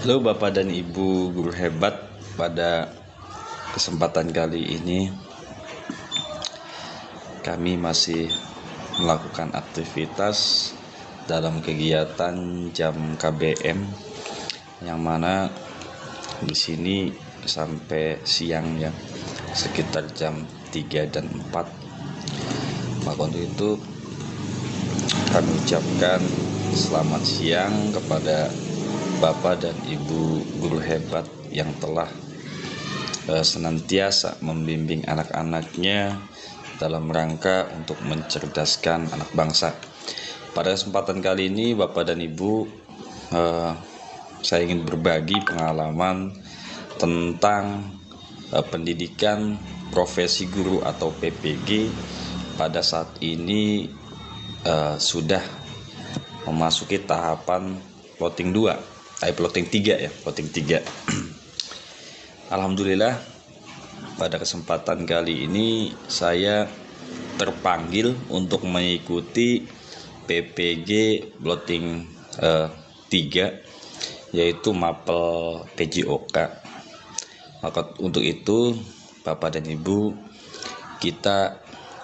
Halo Bapak dan Ibu guru hebat, pada kesempatan kali ini kami masih melakukan aktivitas dalam kegiatan jam KBM, yang mana di sini sampai siang ya, sekitar jam 3 dan 4. Maka untuk itu kami ucapkan selamat siang kepada Bapak dan Ibu guru hebat yang telah senantiasa membimbing anak-anaknya dalam rangka untuk mencerdaskan anak bangsa. Pada kesempatan kali ini Bapak dan Ibu, saya ingin berbagi pengalaman tentang pendidikan profesi guru atau PPG pada saat ini sudah memasuki tahapan plotting 3. Alhamdulillah, pada kesempatan kali ini saya terpanggil untuk mengikuti PPG plotting 3, yaitu mapel PJOK. Maka untuk itu Bapak dan Ibu, kita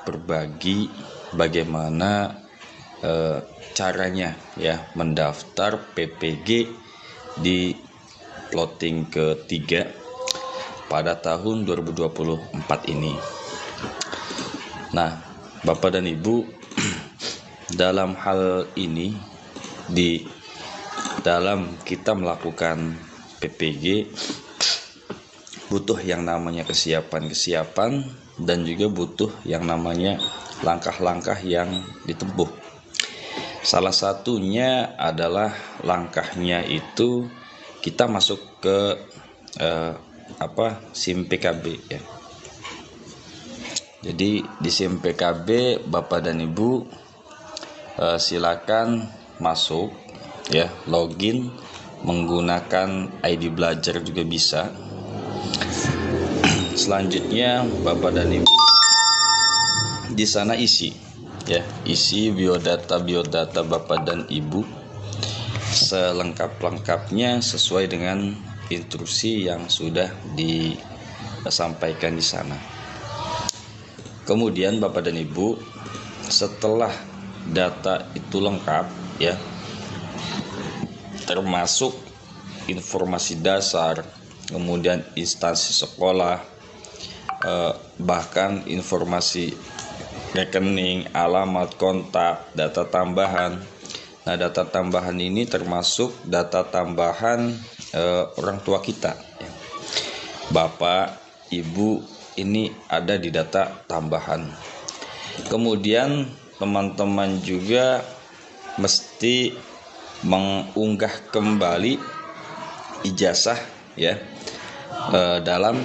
berbagi bagaimana caranya ya mendaftar PPG di plotting ketiga pada tahun 2024 ini. Nah, Bapak dan Ibu, dalam hal ini, di dalam kita melakukan PPG butuh yang namanya kesiapan dan juga butuh yang namanya langkah-langkah yang ditempuh. Salah satunya adalah langkahnya itu kita masuk ke SIM PKB ya. Jadi di SIM PKB Bapak dan Ibu silakan masuk ya, login menggunakan ID belajar juga bisa. Selanjutnya Bapak dan Ibu di sana isi biodata Bapak dan Ibu selengkap-lengkapnya sesuai dengan instruksi yang sudah disampaikan di sana. Kemudian Bapak dan Ibu, setelah data itu lengkap ya, termasuk informasi dasar, kemudian instansi sekolah, bahkan informasi rekening, alamat, kontak, data tambahan. Nah, data tambahan ini termasuk data tambahan orang tua kita. Bapak, Ibu ini ada di data tambahan. Kemudian teman-teman juga mesti mengunggah kembali ijazah ya dalam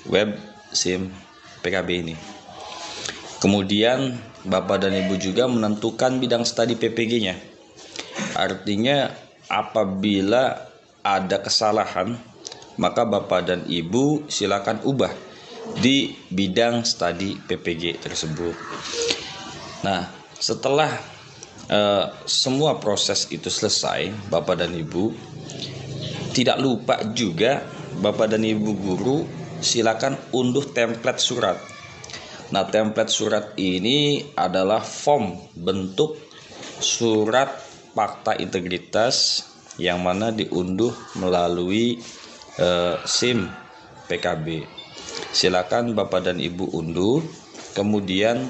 web SIM PKB ini. Kemudian Bapak dan Ibu juga menentukan bidang studi PPG-nya. Artinya apabila ada kesalahan, maka Bapak dan Ibu silakan ubah di bidang studi PPG tersebut. Nah, setelah semua proses itu selesai, Bapak dan Ibu, tidak lupa juga Bapak dan Ibu guru silakan unduh template surat. Nah, template surat ini adalah form bentuk surat fakta integritas yang mana diunduh melalui SIM PKB. Silakan Bapak dan Ibu unduh, kemudian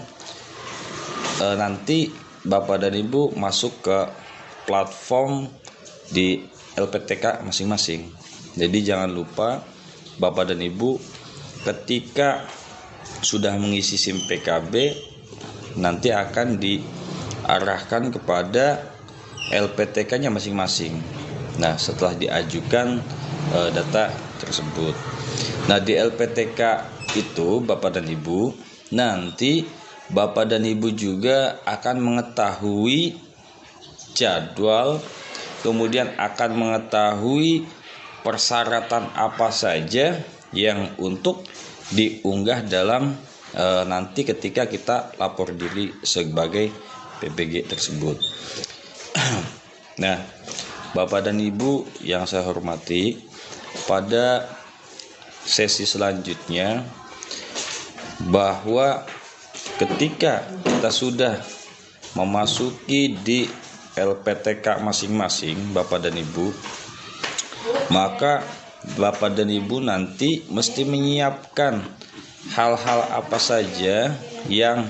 nanti Bapak dan Ibu masuk ke platform di LPTK masing-masing. Jadi jangan lupa Bapak dan Ibu ketika sudah mengisi SIM PKB nanti akan diarahkan kepada LPTK-nya masing-masing. Nah, setelah diajukan data tersebut. Nah, di LPTK itu Bapak dan Ibu, nanti Bapak dan Ibu juga akan mengetahui jadwal, kemudian akan mengetahui persyaratan apa saja yang untuk diunggah dalam nanti ketika kita lapor diri sebagai PPG tersebut. Nah, Bapak dan Ibu yang saya hormati, pada sesi selanjutnya bahwa ketika kita sudah memasuki di LPTK masing-masing Bapak dan Ibu, maka Bapak dan Ibu nanti mesti menyiapkan hal-hal apa saja yang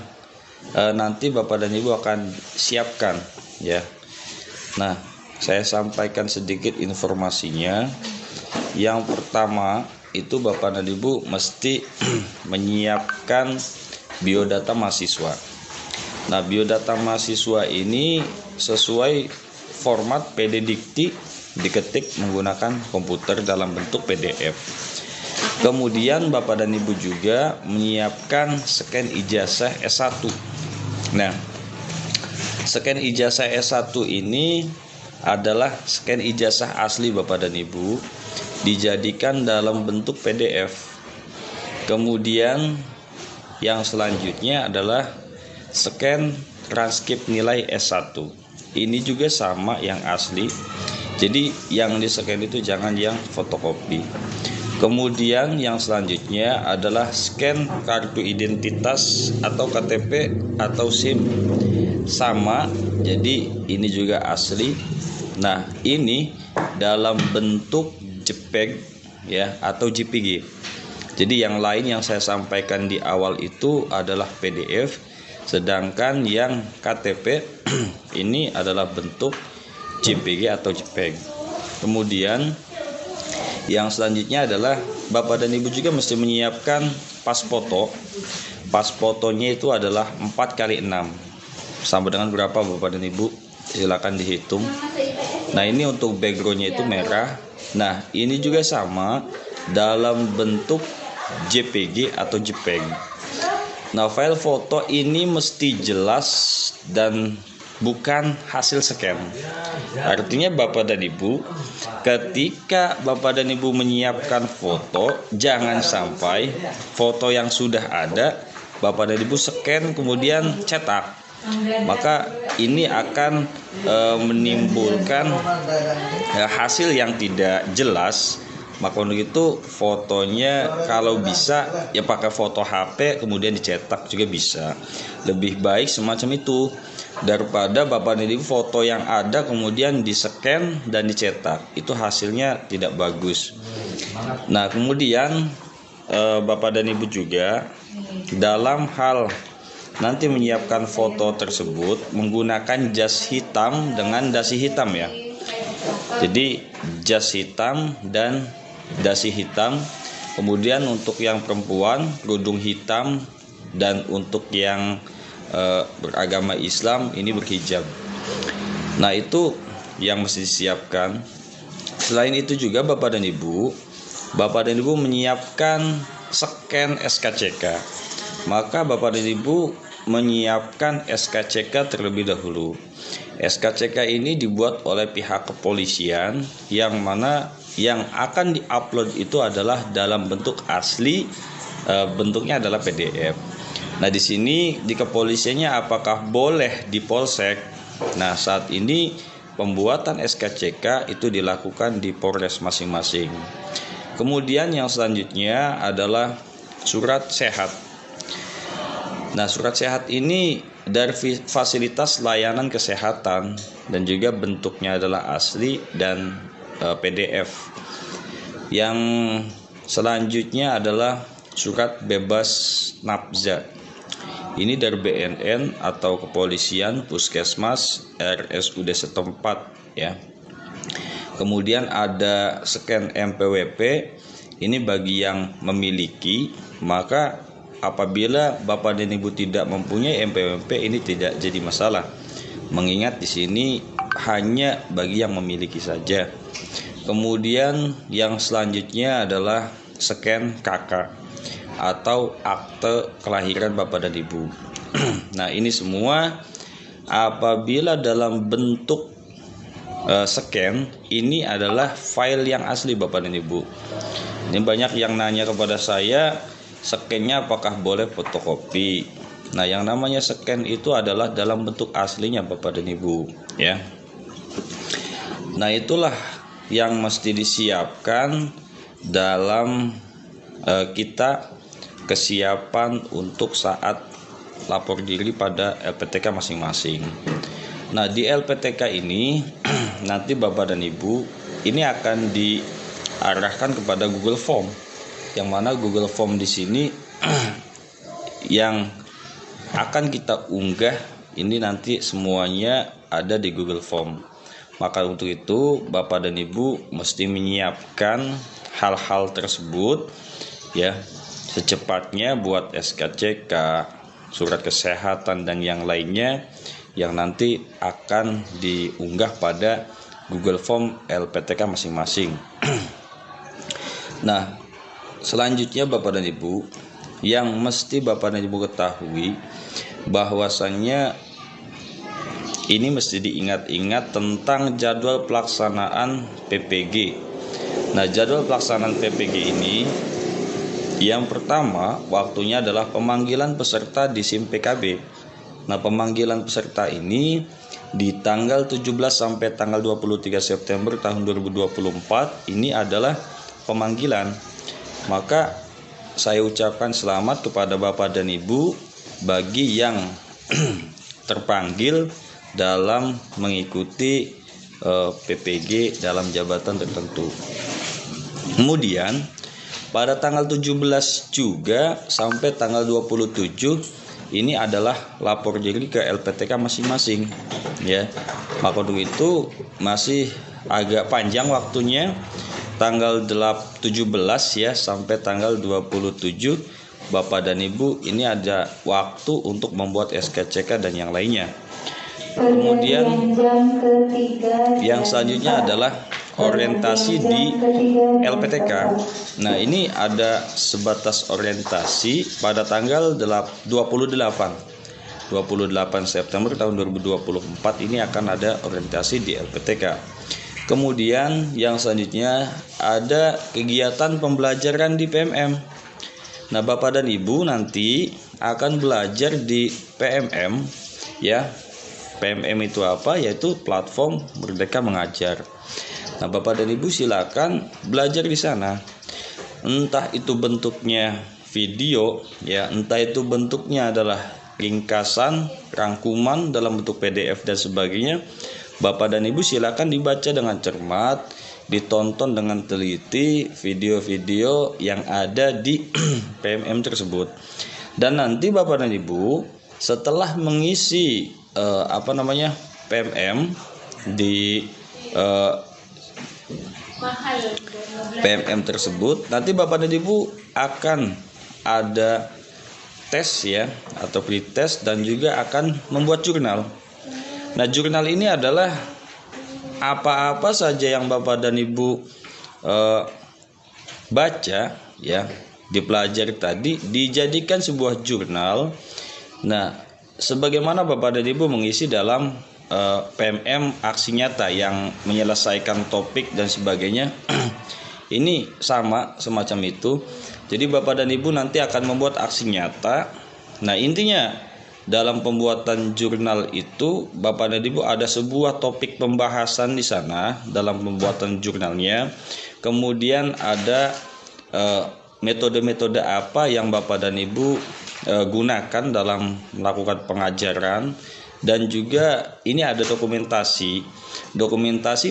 nanti Bapak dan Ibu akan siapkan, ya. Nah, saya sampaikan sedikit informasinya. Yang pertama itu Bapak dan Ibu mesti menyiapkan biodata mahasiswa. Nah, biodata mahasiswa ini sesuai format PD Dikti, diketik menggunakan komputer dalam bentuk PDF. Kemudian Bapak dan Ibu juga menyiapkan scan ijazah S1. Nah, scan ijazah S1 ini adalah scan ijazah asli Bapak dan Ibu, dijadikan dalam bentuk PDF. Kemudian yang selanjutnya adalah scan transkrip nilai S1. Ini juga sama yang asli. Jadi yang di-scan itu jangan yang fotokopi. Kemudian yang selanjutnya adalah scan kartu identitas atau KTP atau SIM. Sama, jadi ini juga asli. Nah, ini dalam bentuk JPEG ya atau JPG. Jadi yang lain yang saya sampaikan di awal itu adalah PDF, sedangkan yang KTP ini adalah bentuk JPG atau JPEG. Kemudian yang selanjutnya adalah Bapak dan Ibu juga mesti menyiapkan pas foto. Pas fotonya itu adalah 4x6. Sama dengan berapa Bapak dan Ibu? Silakan dihitung. Nah, ini untuk backgroundnya itu merah. Nah, ini juga sama dalam bentuk JPG atau JPEG. Nah, file foto ini mesti jelas dan bukan hasil scan. Artinya Bapak dan Ibu, ketika Bapak dan Ibu menyiapkan foto, jangan sampai foto yang sudah ada Bapak dan Ibu scan kemudian cetak. Maka ini akan menimbulkan hasil yang tidak jelas. Maka untuk itu fotonya kalau bisa ya pakai foto HP kemudian dicetak juga bisa. Lebih baik semacam itu daripada Bapak dan Ibu foto yang ada kemudian di-scan dan dicetak. Itu hasilnya tidak bagus. Nah, kemudian Bapak dan Ibu juga dalam hal nanti menyiapkan foto tersebut menggunakan jas hitam dengan dasi hitam ya. Jadi jas hitam dan dasi hitam. Kemudian untuk yang perempuan kerudung hitam, dan untuk yang beragama Islam ini berhijab. Nah, itu yang mesti disiapkan. Selain itu juga Bapak dan Ibu menyiapkan scan SKCK. Maka Bapak dan Ibu menyiapkan SKCK terlebih dahulu. SKCK ini dibuat oleh pihak kepolisian, yang mana yang akan diupload itu adalah dalam bentuk asli, bentuknya adalah PDF. Nah, di sini di kepolisiannya apakah boleh di Polsek? Nah, saat ini pembuatan SKCK itu dilakukan di Polres masing-masing. Kemudian yang selanjutnya adalah surat sehat. Nah, surat sehat ini dari fasilitas layanan kesehatan dan juga bentuknya adalah asli dan PDF. Yang selanjutnya adalah surat bebas nafza. Ini dari BNN atau kepolisian, puskesmas, RSUD setempat ya. Kemudian ada scan MPWP. Ini bagi yang memiliki. Maka apabila Bapak dan Ibu tidak mempunyai MPWP, ini tidak jadi masalah. Mengingat di sini hanya bagi yang memiliki saja. Kemudian yang selanjutnya adalah scan KK atau akte kelahiran Bapak dan Ibu. Nah, ini semua apabila dalam bentuk scan, ini adalah file yang asli Bapak dan Ibu. Ini banyak yang nanya kepada saya, scan-nya apakah boleh fotokopi? Nah, yang namanya scan itu adalah dalam bentuk aslinya Bapak dan Ibu ya. Nah, itulah yang mesti disiapkan dalam kita kesiapan untuk saat lapor diri pada LPTK masing-masing. Nah, di LPTK ini nanti Bapak dan Ibu ini akan diarahkan kepada Google Form, yang mana Google Form di sini yang akan kita unggah ini nanti semuanya ada di Google Form. Maka untuk itu Bapak dan Ibu mesti menyiapkan hal-hal tersebut ya secepatnya buat SKCK, surat kesehatan dan yang lainnya yang nanti akan diunggah pada Google Form LPTK masing-masing. Nah, selanjutnya Bapak dan Ibu yang mesti Bapak dan Ibu ketahui bahwasannya ini mesti diingat-ingat tentang jadwal pelaksanaan PPG. Nah, jadwal pelaksanaan PPG ini yang pertama waktunya adalah pemanggilan peserta di SIM PKB. Nah, pemanggilan peserta ini di tanggal 17 sampai tanggal 23 September tahun 2024 ini adalah pemanggilan. Maka saya ucapkan selamat kepada Bapak dan Ibu bagi yang terpanggil dalam mengikuti PPG dalam jabatan tertentu. Kemudian pada tanggal 17 juga sampai tanggal 27 ini adalah lapor diri ke LPTK masing-masing ya. Maka untuk itu masih agak panjang waktunya, tanggal 17 ya sampai tanggal 27 Bapak dan Ibu ini ada waktu untuk membuat SKCK dan yang lainnya. Kemudian yang selanjutnya adalah orientasi di LPTK. Nah, ini ada sebatas orientasi pada tanggal 28 September tahun 2024 ini akan ada orientasi di LPTK. Kemudian yang selanjutnya ada kegiatan pembelajaran di PMM. Nah, Bapak dan Ibu nanti akan belajar di PMM ya. PMM itu apa? Yaitu platform Merdeka Mengajar. Nah, Bapak dan Ibu silakan belajar di sana. Entah itu bentuknya video ya, entah itu bentuknya adalah ringkasan, rangkuman dalam bentuk PDF dan sebagainya. Bapak dan Ibu silakan dibaca dengan cermat, ditonton dengan teliti video-video yang ada di PMM tersebut. Dan nanti Bapak dan Ibu setelah mengisi PMM di PMM tersebut, nanti Bapak dan Ibu akan ada tes ya atau pretest dan juga akan membuat jurnal. Nah, jurnal ini adalah apa-apa saja yang Bapak dan Ibu baca ya, dipelajari tadi dijadikan sebuah jurnal. Nah, sebagaimana Bapak dan Ibu mengisi dalam PMM aksi nyata yang menyelesaikan topik dan sebagainya. Ini sama semacam itu. Jadi Bapak dan Ibu nanti akan membuat aksi nyata. Nah, intinya dalam pembuatan jurnal itu Bapak dan Ibu ada sebuah topik pembahasan di sana dalam pembuatan jurnalnya. Kemudian ada metode-metode apa yang Bapak dan Ibu gunakan dalam melakukan pengajaran, dan juga ini ada dokumentasi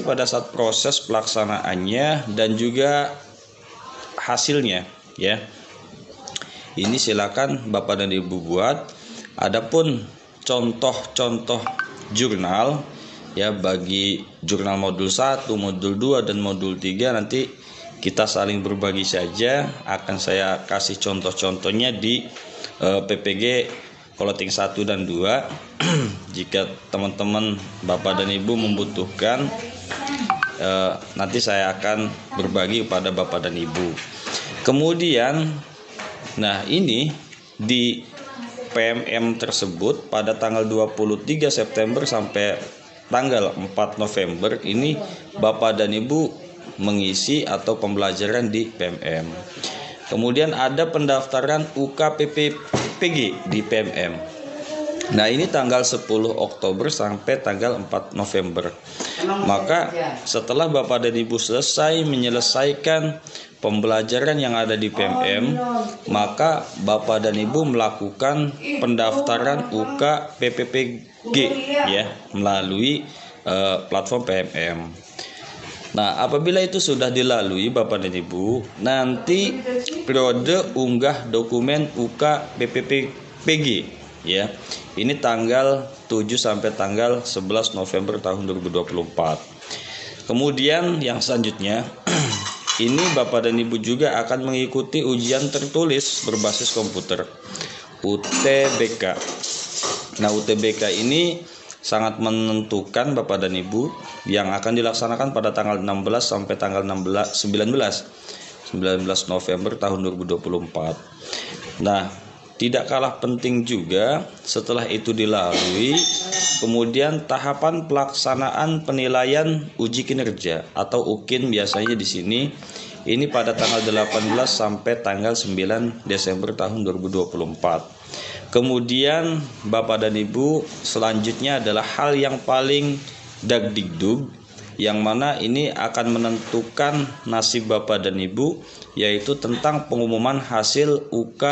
pada saat proses pelaksanaannya dan juga hasilnya ya. Ini silakan Bapak dan Ibu buat. Adapun contoh-contoh jurnal ya bagi jurnal modul 1, modul 2 dan modul 3 nanti kita saling berbagi saja. Akan saya kasih contoh-contohnya di PPG Clothing 1 dan 2. Jika teman-teman Bapak dan Ibu membutuhkan, nanti saya akan berbagi kepada Bapak dan Ibu. Kemudian, nah ini di PMM tersebut pada tanggal 23 September sampai tanggal 4 November ini Bapak dan Ibu mengisi atau pembelajaran di PMM. Kemudian ada pendaftaran UKPPG di PMM. Nah, ini tanggal 10 Oktober sampai tanggal 4 November. Maka setelah Bapak dan Ibu selesai menyelesaikan pembelajaran yang ada di PMM, maka Bapak dan Ibu melakukan pendaftaran UK PPPG ya melalui platform PMM. Nah, apabila itu sudah dilalui Bapak dan Ibu, nanti periode unggah dokumen UK PPPG ya. Ini tanggal 7 sampai tanggal 11 November tahun 2024. Kemudian yang selanjutnya ini Bapak dan Ibu juga akan mengikuti ujian tertulis berbasis komputer UTBK. Nah, UTBK ini sangat menentukan Bapak dan Ibu yang akan dilaksanakan pada tanggal 16 sampai tanggal 19 November tahun 2024. Nah, tidak kalah penting juga setelah itu dilalui, kemudian tahapan pelaksanaan penilaian uji kinerja atau UKIN biasanya di sini ini pada tanggal 18 sampai tanggal 9 Desember tahun 2024. Kemudian Bapak dan Ibu selanjutnya adalah hal yang paling dagdikduk, yang mana ini akan menentukan nasib Bapak dan Ibu, yaitu tentang pengumuman hasil UK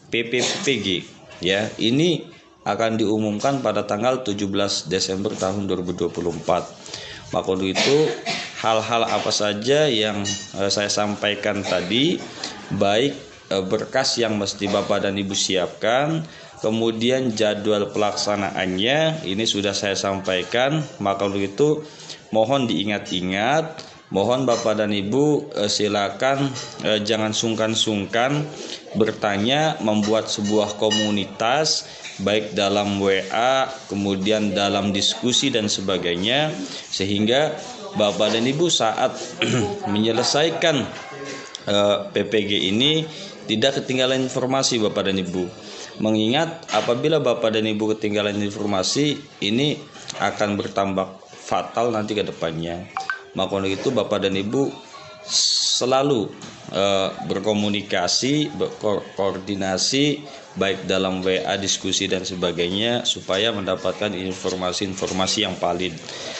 PPPG ya. Ini akan diumumkan pada tanggal 17 Desember tahun 2024. Maka itu hal-hal apa saja yang saya sampaikan tadi, baik berkas yang mesti Bapak dan Ibu siapkan, kemudian jadwal pelaksanaannya ini sudah saya sampaikan. Maka itu mohon diingat-ingat, mohon Bapak dan Ibu silakan jangan sungkan-sungkan bertanya, membuat sebuah komunitas baik dalam WA, kemudian dalam diskusi dan sebagainya, sehingga Bapak dan Ibu saat menyelesaikan PPG ini tidak ketinggalan informasi Bapak dan Ibu. Mengingat apabila Bapak dan Ibu ketinggalan informasi, ini akan bertambah fatal nanti ke depannya. Maka itu Bapak dan Ibu selalu berkomunikasi, berkoordinasi baik dalam WA, diskusi dan sebagainya, supaya mendapatkan informasi-informasi yang valid.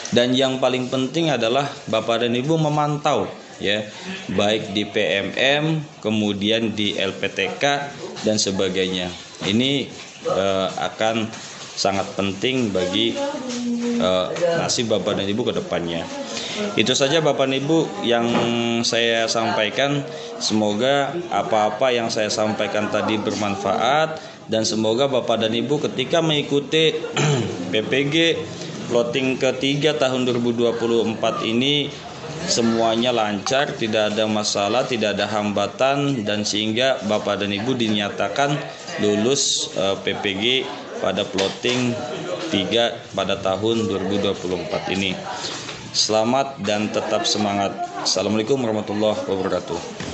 Dan yang paling penting adalah Bapak dan Ibu memantau ya, baik di PMM, kemudian di LPTK dan sebagainya. Ini akan sangat penting bagi nasib Bapak dan Ibu ke depannya. Itu saja Bapak dan Ibu yang saya sampaikan. Semoga apa-apa yang saya sampaikan tadi bermanfaat, dan semoga Bapak dan Ibu ketika mengikuti PPG plotting ketiga tahun 2024 ini semuanya lancar, tidak ada masalah, tidak ada hambatan, dan sehingga Bapak dan Ibu dinyatakan lulus PPG pada plotting 3 pada tahun 2024 ini. Selamat dan tetap semangat. Assalamualaikum warahmatullahi wabarakatuh.